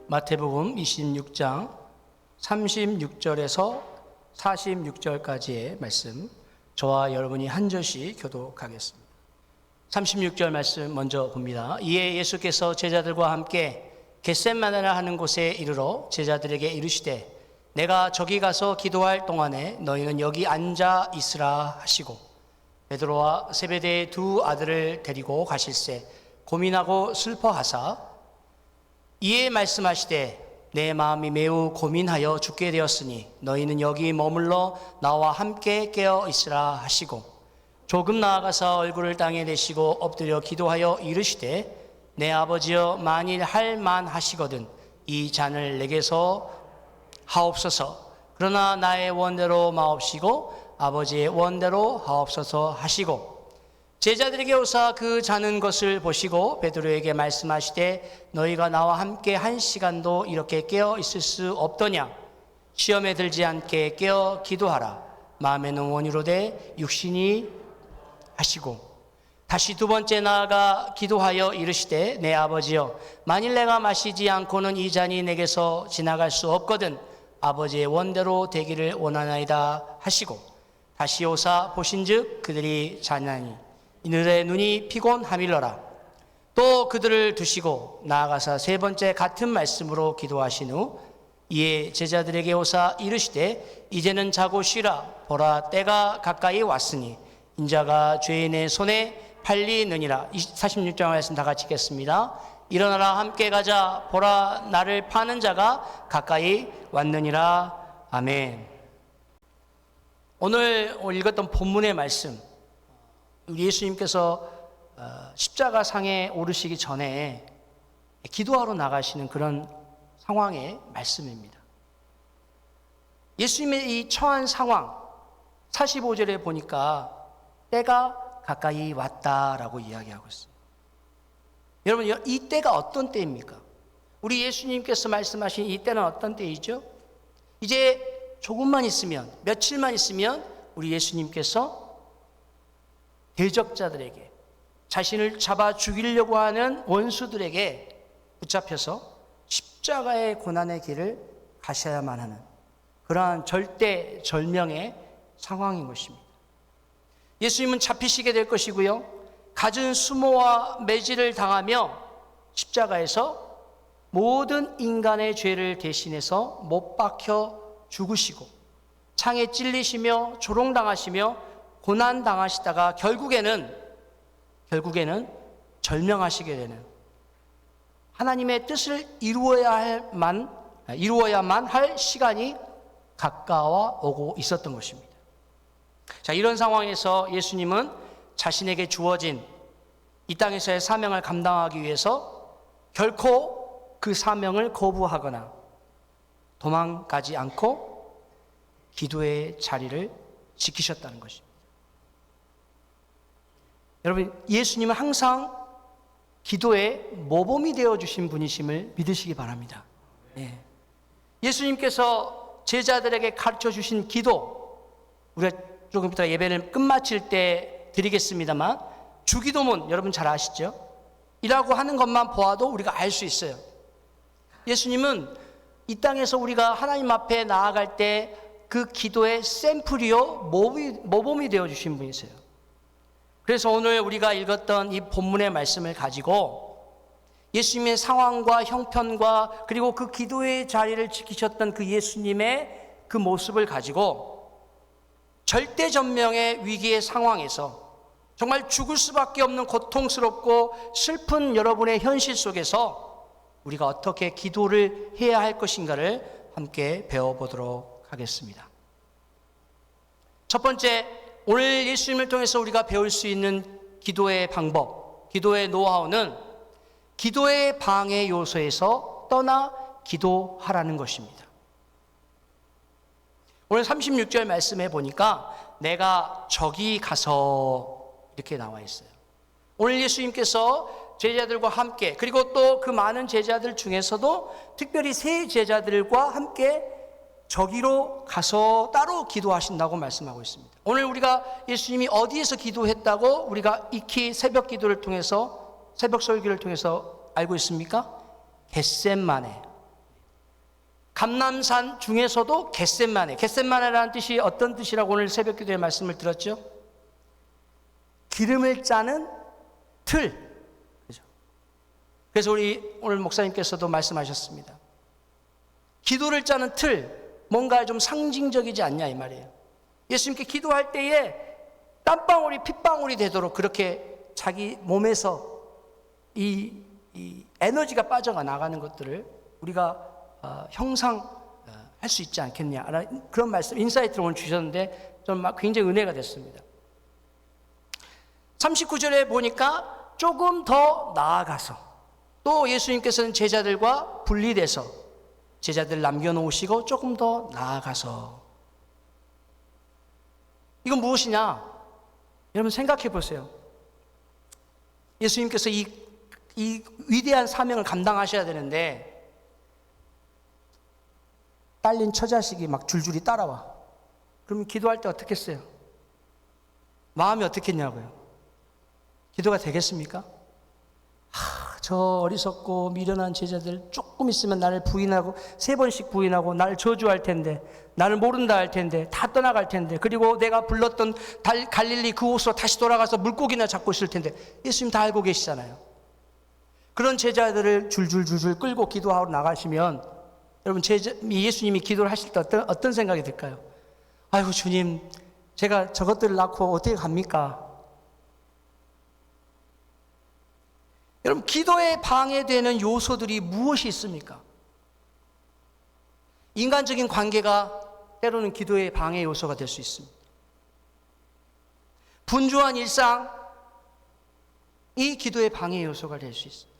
마태복음 26장 36절에서 46절까지의 말씀, 저와 여러분이 한 절씩 교독하겠습니다. 36절 말씀 먼저 봅니다. 이에 예수께서 제자들과 함께 겟셋마네라 하는 곳에 이르러 제자들에게 이르시되 내가 저기 가서 기도할 동안에 너희는 여기 앉아 있으라 하시고 베드로와 세베대의 두 아들을 데리고 가실새 고민하고 슬퍼하사 이에 말씀하시되 내 마음이 매우 고민하여 죽게 되었으니 너희는 여기 머물러 나와 함께 깨어 있으라 하시고 조금 나아가서 얼굴을 땅에 대시고 엎드려 기도하여 이르시되 내 아버지여 만일 할 만하시거든 이 잔을 내게서 하옵소서. 그러나 나의 원대로 마옵시고 아버지의 원대로 하옵소서 하시고 제자들에게 오사 그 자는 것을 보시고 베드로에게 말씀하시되 너희가 나와 함께 한 시간도 이렇게 깨어 있을 수 없더냐. 시험에 들지 않게 깨어 기도하라. 마음에는 원이로되 육신이 하시고 다시 두 번째 나아가 기도하여 이르시되 내 아버지여 만일 내가 마시지 않고는 이 잔이 내게서 지나갈 수 없거든 아버지의 원대로 되기를 원하나이다 하시고 다시 오사 보신즉 그들이 자나니 이들의 눈이 피곤하밀러라. 또 그들을 두시고 나아가사 세 번째 같은 말씀으로 기도하신 후 이에 제자들에게 오사 이르시되 이제는 자고 쉬라. 보라 때가 가까이 왔으니 인자가 죄인의 손에 팔리느니라. 46절 말씀 다 같이 읽겠습니다. 일어나라 함께 가자. 보라 나를 파는 자가 가까이 왔느니라. 아멘. 오늘 읽었던 본문의 말씀, 우리 예수님께서 십자가상에 오르시기 전에 기도하러 나가시는 그런 상황의 말씀입니다. 예수님의 이 처한 상황 45절에 보니까 때가 가까이 왔다라고 이야기하고 있어요. 여러분, 이 때가 어떤 때입니까? 우리 예수님께서 말씀하신 이 때는 어떤 때이죠? 이제 조금만 있으면, 며칠만 있으면 우리 예수님께서 대적자들에게, 자신을 잡아 죽이려고 하는 원수들에게 붙잡혀서 십자가의 고난의 길을 가셔야만 하는 그러한 절대절명의 상황인 것입니다. 예수님은 잡히시게 될 것이고요, 갖은 수모와 매질을 당하며 십자가에서 모든 인간의 죄를 대신해서 못 박혀 죽으시고 창에 찔리시며 조롱당하시며 고난당하시다가 결국에는 절명하시게 되는 하나님의 뜻을 이루어야만 할 시간이 가까워 오고 있었던 것입니다. 자, 이런 상황에서 예수님은 자신에게 주어진 이 땅에서의 사명을 감당하기 위해서 결코 그 사명을 거부하거나 도망가지 않고 기도의 자리를 지키셨다는 것입니다. 여러분, 예수님은 항상 기도의 모범이 되어주신 분이심을 믿으시기 바랍니다. 네. 예수님께서 제자들에게 가르쳐주신 기도, 우리가 조금 이따 예배를 끝마칠 때 드리겠습니다만 주기도문 여러분 잘 아시죠? 이라고 하는 것만 보아도 우리가 알 수 있어요. 예수님은 이 땅에서 우리가 하나님 앞에 나아갈 때 그 기도의 샘플이요 모범이 되어주신 분이세요. 그래서 오늘 우리가 읽었던 이 본문의 말씀을 가지고 예수님의 상황과 형편과 그리고 그 기도의 자리를 지키셨던 그 예수님의 그 모습을 가지고 절대전명의 위기의 상황에서 정말 죽을 수밖에 없는 고통스럽고 슬픈 여러분의 현실 속에서 우리가 어떻게 기도를 해야 할 것인가를 함께 배워보도록 하겠습니다. 첫 번째, 오늘 예수님을 통해서 우리가 배울 수 있는 기도의 방법, 기도의 노하우는 기도의 방해 요소에서 떠나 기도하라는 것입니다. 오늘 36절 말씀해 보니까 내가 저기 가서 이렇게 나와 있어요. 오늘 예수님께서 제자들과 함께, 그리고 또 그 많은 제자들 중에서도 특별히 세 제자들과 함께 저기로 가서 따로 기도하신다고 말씀하고 있습니다. 오늘 우리가 예수님이 어디에서 기도했다고 우리가 익히 새벽 기도를 통해서, 새벽 설교를 통해서 알고 있습니까? 겟셋마네, 감람산 중에서도 겟셋마네. 겟셋마네라는 뜻이 어떤 뜻이라고 오늘 새벽 기도에 말씀을 들었죠? 기름을 짜는 틀. 그죠? 그래서 우리 오늘 목사님께서도 말씀하셨습니다. 기도를 짜는 틀, 뭔가 좀 상징적이지 않냐 이 말이에요. 예수님께 기도할 때에 땀방울이 핏방울이 되도록 그렇게 자기 몸에서 이 에너지가 빠져가 나가는 것들을 우리가 형상할 수 있지 않겠냐, 그런 말씀, 인사이트를 오늘 주셨는데 좀 굉장히 은혜가 됐습니다. 39절에 보니까 조금 더 나아가서 또 예수님께서는 제자들과 분리돼서 제자들 남겨놓으시고 조금 더 나아가서, 이건 무엇이냐? 여러분 생각해 보세요. 예수님께서 이 위대한 사명을 감당하셔야 되는데 딸린 처자식이 막 줄줄이 따라와. 그러면 기도할 때 어떻게 했어요? 마음이 어떻겠냐고요? 기도가 되겠습니까? 저 어리석고 미련한 제자들, 조금 있으면 나를 부인하고 3번씩 부인하고 나를 저주할 텐데, 나를 모른다 할 텐데, 다 떠나갈 텐데, 그리고 내가 불렀던 갈릴리 그 곳으로 다시 돌아가서 물고기나 잡고 있을 텐데, 예수님 다 알고 계시잖아요. 그런 제자들을 줄줄줄줄 끌고 기도하러 나가시면 여러분, 예수님이 기도를 하실 때 어떤 생각이 들까요? 아이고 주님, 제가 저것들을 낳고 어떻게 갑니까? 여러분, 기도에 방해되는 요소들이 무엇이 있습니까? 인간적인 관계가 때로는 기도의 방해 요소가 될 수 있습니다. 분주한 일상이 기도의 방해 요소가 될 수 있습니다.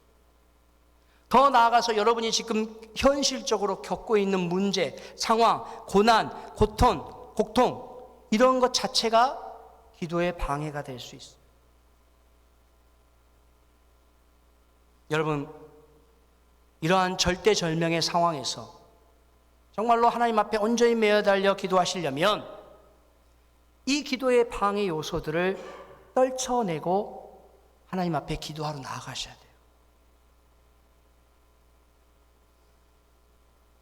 더 나아가서 여러분이 지금 현실적으로 겪고 있는 문제, 상황, 고난, 고통, 이런 것 자체가 기도의 방해가 될 수 있습니다. 여러분, 이러한 절대절명의 상황에서 정말로 하나님 앞에 온전히 매어달려 기도하시려면 이 기도의 방해 요소들을 떨쳐내고 하나님 앞에 기도하러 나아가셔야 돼요.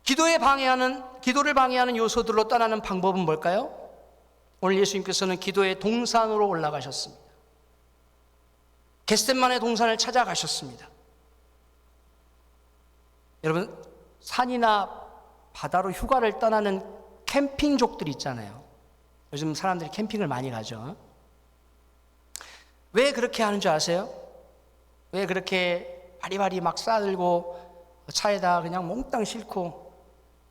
기도를 방해하는 요소들로 떠나는 방법은 뭘까요? 오늘 예수님께서는 기도의 동산으로 올라가셨습니다. 겟셋마네 동산을 찾아가셨습니다. 여러분, 산이나 바다로 휴가를 떠나는 캠핑족들 있잖아요. 요즘 사람들이 캠핑을 많이 가죠. 왜 그렇게 하는 줄 아세요? 왜 그렇게 바리바리 막 싸들고 차에다 그냥 몽땅 싣고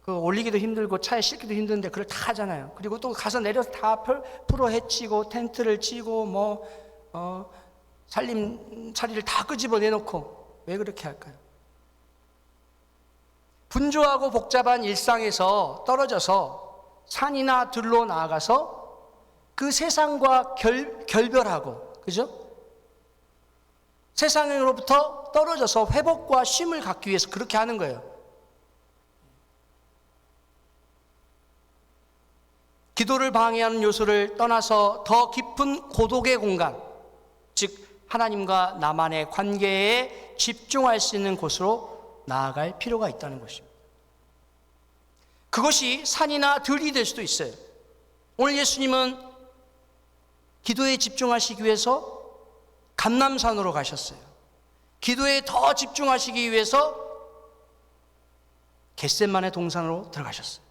올리기도 힘들고 차에 싣기도 힘든데 그걸 다 하잖아요. 그리고 또 가서 내려서 다 풀어 헤치고 텐트를 치고 살림살이를 다 끄집어 내놓고 왜 그렇게 할까요? 분주하고 복잡한 일상에서 떨어져서 산이나 들로 나아가서 그 세상과 결별하고, 그죠? 세상으로부터 떨어져서 회복과 쉼을 갖기 위해서 그렇게 하는 거예요. 기도를 방해하는 요소를 떠나서 더 깊은 고독의 공간, 즉 하나님과 나만의 관계에 집중할 수 있는 곳으로 나아갈 필요가 있다는 것입니다. 그것이 산이나 들이 될 수도 있어요. 오늘 예수님은 기도에 집중하시기 위해서 감람산으로 가셨어요. 기도에 더 집중하시기 위해서 겟셋마네 동산으로 들어가셨어요.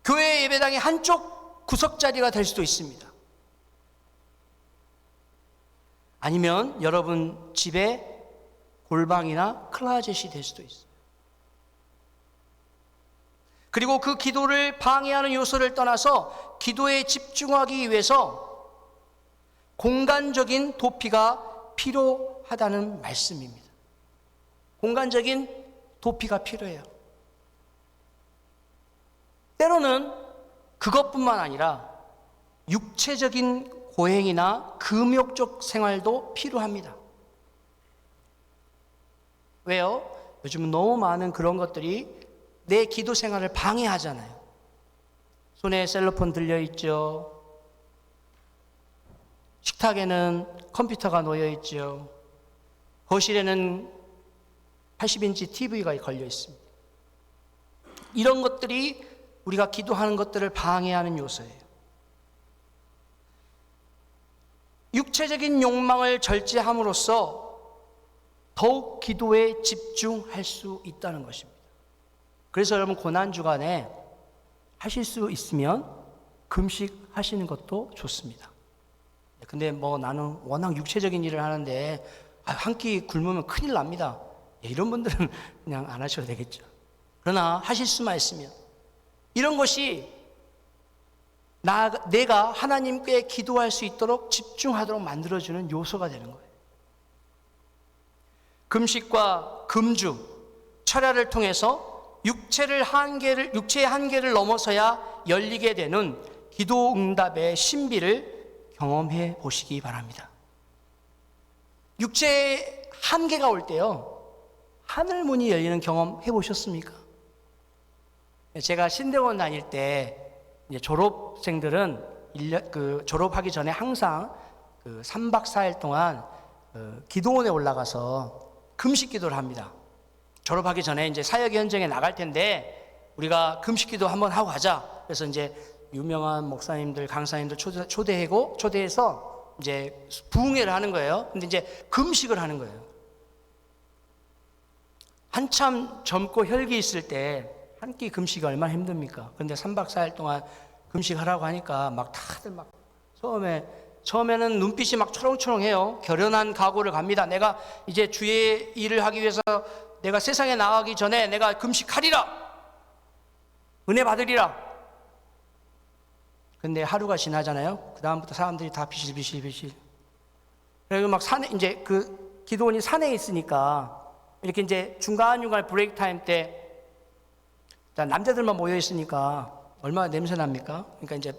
교회 예배당의 한쪽 구석자리가 될 수도 있습니다. 아니면 여러분 집에 골방이나 클라젯이 될 수도 있어요. 그리고 그 기도를 방해하는 요소를 떠나서 기도에 집중하기 위해서 공간적인 도피가 필요하다는 말씀입니다. 공간적인 도피가 필요해요. 때로는 그것뿐만 아니라 육체적인 고행이나 금욕적 생활도 필요합니다. 왜요? 요즘은 너무 많은 그런 것들이 내 기도 생활을 방해하잖아요. 손에 셀로폰 들려있죠. 식탁에는 컴퓨터가 놓여있죠. 거실에는 80인치 TV가 걸려 있습니다. 이런 것들이 우리가 기도하는 것들을 방해하는 요소예요. 육체적인 욕망을 절제함으로써 더욱 기도에 집중할 수 있다는 것입니다. 그래서 여러분 고난 주간에 하실 수 있으면 금식하시는 것도 좋습니다. 근데 뭐 나는 워낙 육체적인 일을 하는데 한 끼 굶으면 큰일 납니다. 이런 분들은 그냥 안 하셔도 되겠죠. 그러나 하실 수만 있으면 이런 것이 내가 하나님께 기도할 수 있도록 집중하도록 만들어주는 요소가 되는 거예요. 금식과 금주, 철야를 통해서 육체의 한계를 넘어서야 열리게 되는 기도 응답의 신비를 경험해 보시기 바랍니다. 육체의 한계가 올 때요, 하늘 문이 열리는 경험 해보셨습니까? 제가 신대원 다닐 때 이제 졸업생들은 졸업하기 전에 항상 3박 4일 동안 기도원에 올라가서 금식 기도를 합니다. 졸업하기 전에 이제 사역 현장에 나갈 텐데 우리가 금식 기도 한번 하고 가자. 그래서 이제 유명한 목사님들, 강사님들 초대해서 이제 부흥회를 하는 거예요. 근데 이제 금식을 하는 거예요. 한참 젊고 혈기 있을 때 한 끼 금식이 얼마나 힘듭니까? 근데 3박 4일 동안 금식하라고 하니까 막 다들 막 처음에는 눈빛이 막 초롱초롱해요. 결연한 각오를 갑니다. 내가 이제 주의 일을 하기 위해서 내가 세상에 나가기 전에 내가 금식하리라. 은혜 받으리라. 근데 하루가 지나잖아요. 그 다음부터 사람들이 다 비실비실. 그리고 막 산에 이제 기도원이 산에 있으니까 이렇게 이제 중간중간 브레이크 타임 때 남자들만 모여 있으니까 얼마나 냄새 납니까? 그러니까 이제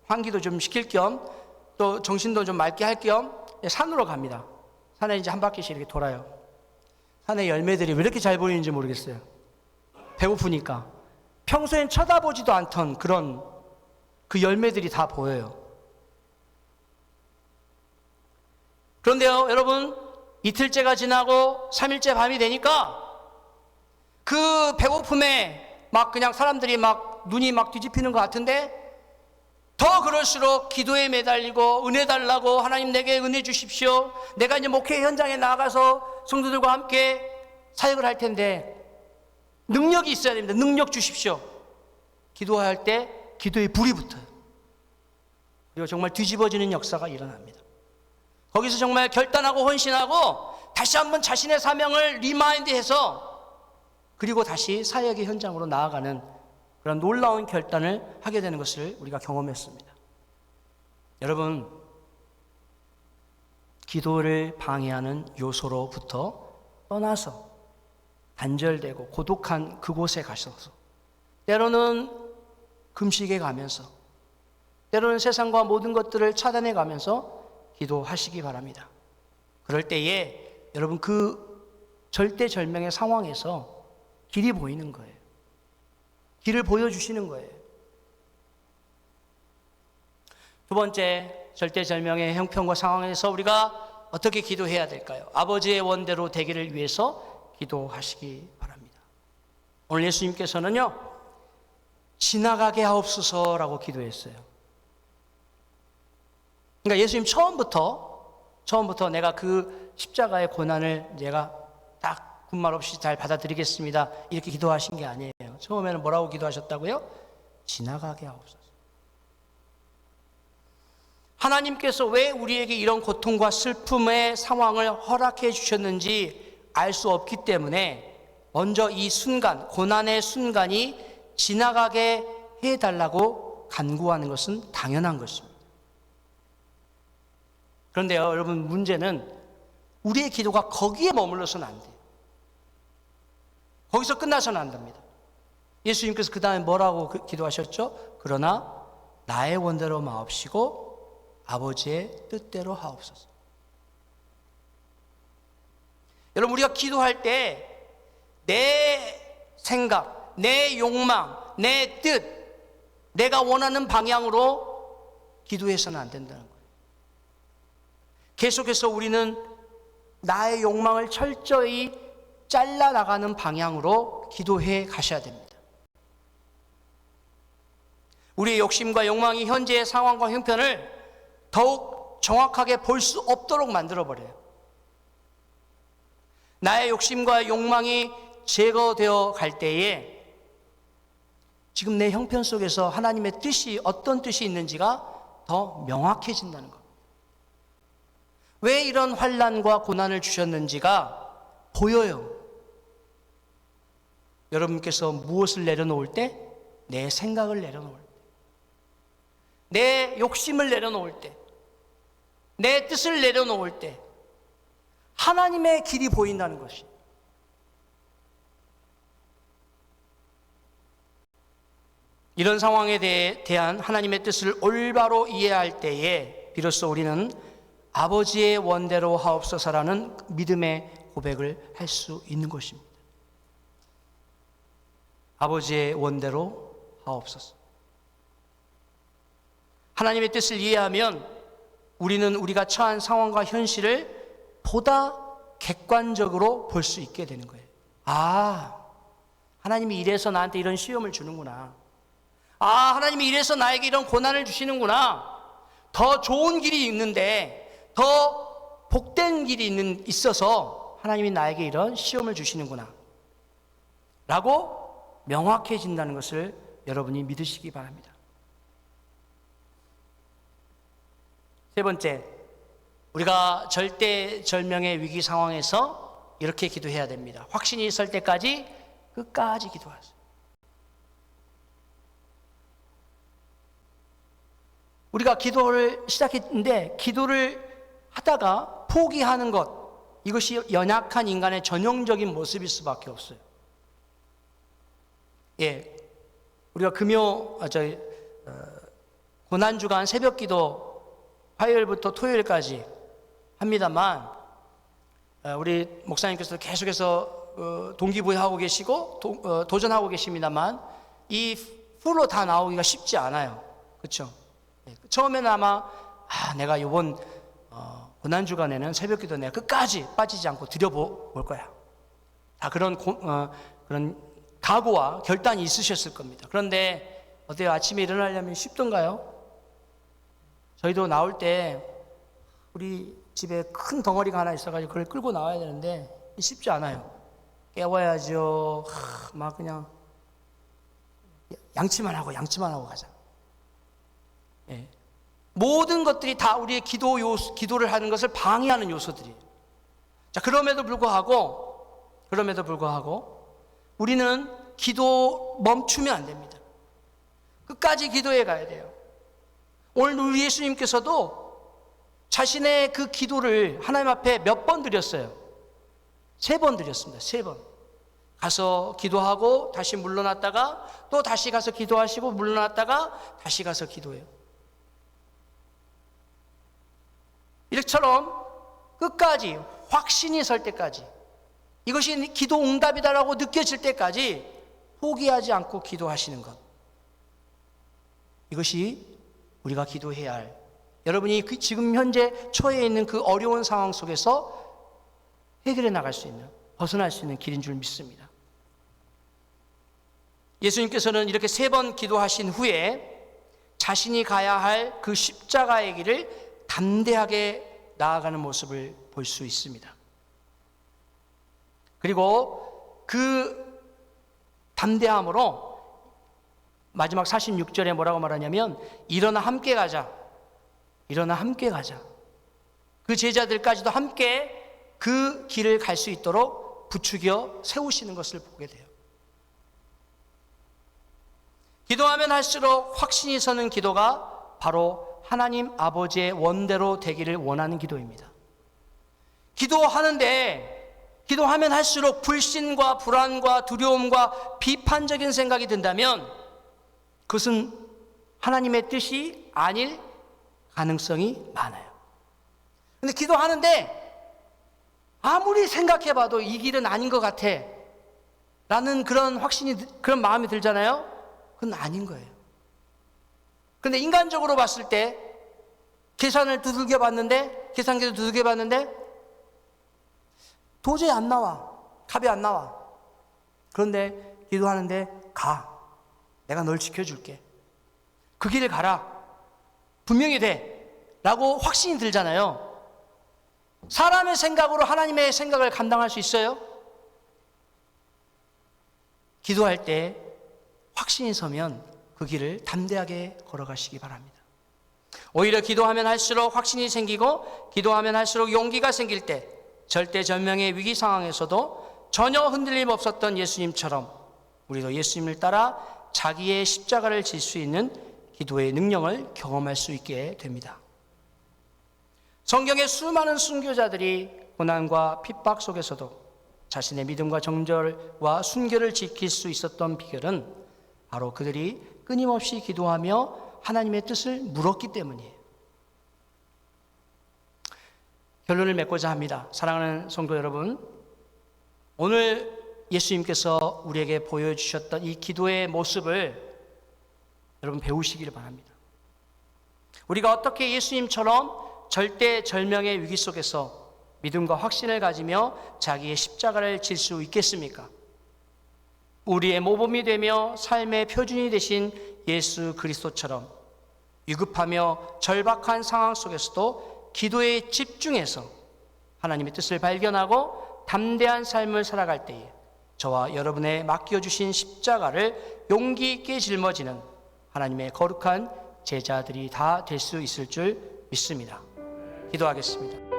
환기도 좀 시킬 겸 또 정신도 좀 맑게 할 겸 산으로 갑니다. 산에 이제 한 바퀴씩 이렇게 돌아요. 산에 열매들이 왜 이렇게 잘 보이는지 모르겠어요. 배고프니까. 평소엔 쳐다보지도 않던 그런 그 열매들이 다 보여요. 그런데요, 여러분, 이틀째가 지나고 3일째 밤이 되니까 그 배고픔에 막 그냥 사람들이 막 눈이 막 뒤집히는 것 같은데 더 그럴수록 기도에 매달리고 은혜 달라고 하나님 내게 은혜 주십시오. 내가 이제 목회 현장에 나가서 성도들과 함께 사역을 할 텐데 능력이 있어야 됩니다. 능력 주십시오. 기도할 때 기도에 불이 붙어요. 그리고 정말 뒤집어지는 역사가 일어납니다. 거기서 정말 결단하고 헌신하고 다시 한번 자신의 사명을 리마인드해서 그리고 다시 사역의 현장으로 나아가는 그런 놀라운 결단을 하게 되는 것을 우리가 경험했습니다. 여러분, 기도를 방해하는 요소로부터 떠나서 단절되고 고독한 그곳에 가셔서 때로는 금식에 가면서 때로는 세상과 모든 것들을 차단해 가면서 기도하시기 바랍니다. 그럴 때에 여러분 그 절대절명의 상황에서 길이 보이는 거예요. 길을 보여주시는 거예요. 두 번째, 절대절명의 형편과 상황에서 우리가 어떻게 기도해야 될까요? 아버지의 원대로 되기를 위해서 기도하시기 바랍니다. 오늘 예수님께서는요, 지나가게 하옵소서라고 기도했어요. 그러니까 예수님 처음부터 내가 그 십자가의 고난을 내가 딱 군말 없이 잘 받아들이겠습니다. 이렇게 기도하신 게 아니에요. 처음에는 뭐라고 기도하셨다고요? 지나가게 하옵소서. 하나님께서 왜 우리에게 이런 고통과 슬픔의 상황을 허락해 주셨는지 알 수 없기 때문에 먼저 이 순간, 고난의 순간이 지나가게 해달라고 간구하는 것은 당연한 것입니다. 그런데요, 여러분, 문제는 우리의 기도가 거기에 머물러서는 안 돼요. 거기서 끝나서는 안 됩니다. 예수님께서 그 다음에 뭐라고 기도하셨죠? 그러나 나의 원대로 마옵시고 아버지의 뜻대로 하옵소서. 여러분, 우리가 기도할 때 내 생각, 내 욕망, 내 뜻, 내가 원하는 방향으로 기도해서는 안 된다는 거예요. 계속해서 우리는 나의 욕망을 철저히 잘라나가는 방향으로 기도해 가셔야 됩니다. 우리의 욕심과 욕망이 현재의 상황과 형편을 더욱 정확하게 볼 수 없도록 만들어버려요. 나의 욕심과 욕망이 제거되어 갈 때에 지금 내 형편 속에서 하나님의 뜻이 어떤 뜻이 있는지가 더 명확해진다는 것. 왜 이런 환난과 고난을 주셨는지가 보여요. 여러분께서 무엇을 내려놓을 때? 내 생각을 내려놓을 때, 내 욕심을 내려놓을 때, 내 뜻을 내려놓을 때 하나님의 길이 보인다는 것이. 이런 상황에 대한 하나님의 뜻을 올바로 이해할 때에 비로소 우리는 아버지의 원대로 하옵소서라는 믿음의 고백을 할 수 있는 것입니다. 아버지의 원대로 하옵소서. 하나님의 뜻을 이해하면 우리는 우리가 처한 상황과 현실을 보다 객관적으로 볼 수 있게 되는 거예요. 아, 하나님이 이래서 나한테 이런 시험을 주는구나. 아, 하나님이 이래서 나에게 이런 고난을 주시는구나. 더 좋은 길이 있는데, 더 복된 길이 있어서 하나님이 나에게 이런 시험을 주시는구나 라고 명확해진다는 것을 여러분이 믿으시기 바랍니다. 세 번째, 우리가 절대절명의 위기 상황에서 이렇게 기도해야 됩니다. 확신이 있을 때까지 끝까지 기도하세요. 우리가 기도를 시작했는데 기도를 하다가 포기하는 것, 이것이 연약한 인간의 전형적인 모습일 수밖에 없어요. 예, 우리가 고난주간 새벽기도 화요일부터 토요일까지 합니다만, 우리 목사님께서 계속해서 동기부여하고 계시고 도전하고 계십니다만 이 풀로 다 나오기가 쉽지 않아요. 그렇죠? 처음에는 아마 내가 이번 고난주간에는 새벽기도 내가 끝까지 빠지지 않고 드려볼 거야. 다 그런 각오와 결단이 있으셨을 겁니다. 그런데 어때요? 아침에 일어나려면 쉽던가요? 저희도 나올 때 우리 집에 큰 덩어리가 하나 있어가지고 그걸 끌고 나와야 되는데 쉽지 않아요. 깨워야죠. 막 그냥 양치만 하고 가자. 예. 모든 것들이 다 우리의 기도를 하는 것을 방해하는 요소들이에요. 자, 그럼에도 불구하고 우리는 기도 멈추면 안 됩니다. 끝까지 기도해 가야 돼요. 오늘 우리 예수님께서도 자신의 그 기도를 하나님 앞에 몇 번 드렸어요? 3번 드렸습니다. 3번. 가서 기도하고 다시 물러났다가 또 다시 가서 기도하시고 물러났다가 다시 가서 기도해요. 이처럼 끝까지 확신이 설 때까지, 이것이 기도 응답이다라고 느껴질 때까지 포기하지 않고 기도하시는 것, 이것이 우리가 기도해야 할, 여러분이 지금 현재 처해 있는 그 어려운 상황 속에서 해결해 나갈 수 있는, 벗어날 수 있는 길인 줄 믿습니다. 예수님께서는 이렇게 3번 기도하신 후에 자신이 가야 할 그 십자가의 길을 담대하게 나아가는 모습을 볼 수 있습니다. 그리고 그 담대함으로 마지막 46절에 뭐라고 말하냐면 일어나 함께 가자. 그 제자들까지도 함께 그 길을 갈 수 있도록 부추겨 세우시는 것을 보게 돼요. 기도하면 할수록 확신이 서는 기도가 바로 하나님 아버지의 원대로 되기를 원하는 기도입니다. 기도하면 할수록 불신과 불안과 두려움과 비판적인 생각이 든다면 그것은 하나님의 뜻이 아닐 가능성이 많아요. 근데 기도하는데 아무리 생각해봐도 이 길은 아닌 것 같아 라는 그런 마음이 들잖아요. 그건 아닌 거예요. 근데 인간적으로 봤을 때 계산기도 두들겨 봤는데 도저히 안 나와. 답이 안 나와. 그런데 기도하는데 가. 내가 널 지켜줄게. 그 길을 가라. 분명히 돼. 라고 확신이 들잖아요. 사람의 생각으로 하나님의 생각을 감당할 수 있어요? 기도할 때 확신이 서면 그 길을 담대하게 걸어가시기 바랍니다. 오히려 기도하면 할수록 확신이 생기고 기도하면 할수록 용기가 생길 때 절대절명의 위기 상황에서도 전혀 흔들림 없었던 예수님처럼 우리도 예수님을 따라 자기의 십자가를 질 수 있는 기도의 능력을 경험할 수 있게 됩니다. 성경의 수많은 순교자들이 고난과 핍박 속에서도 자신의 믿음과 정절과 순결을 지킬 수 있었던 비결은 바로 그들이 끊임없이 기도하며 하나님의 뜻을 물었기 때문이에요. 결론을 맺고자 합니다. 사랑하는 성도 여러분, 오늘 예수님께서 우리에게 보여주셨던 이 기도의 모습을 여러분 배우시기를 바랍니다. 우리가 어떻게 예수님처럼 절대절명의 위기 속에서 믿음과 확신을 가지며 자기의 십자가를 질 수 있겠습니까? 우리의 모범이 되며 삶의 표준이 되신 예수 그리스도처럼 위급하며 절박한 상황 속에서도 기도에 집중해서 하나님의 뜻을 발견하고 담대한 삶을 살아갈 때에 저와 여러분의 맡겨주신 십자가를 용기 있게 짊어지는 하나님의 거룩한 제자들이 다 될 수 있을 줄 믿습니다. 기도하겠습니다.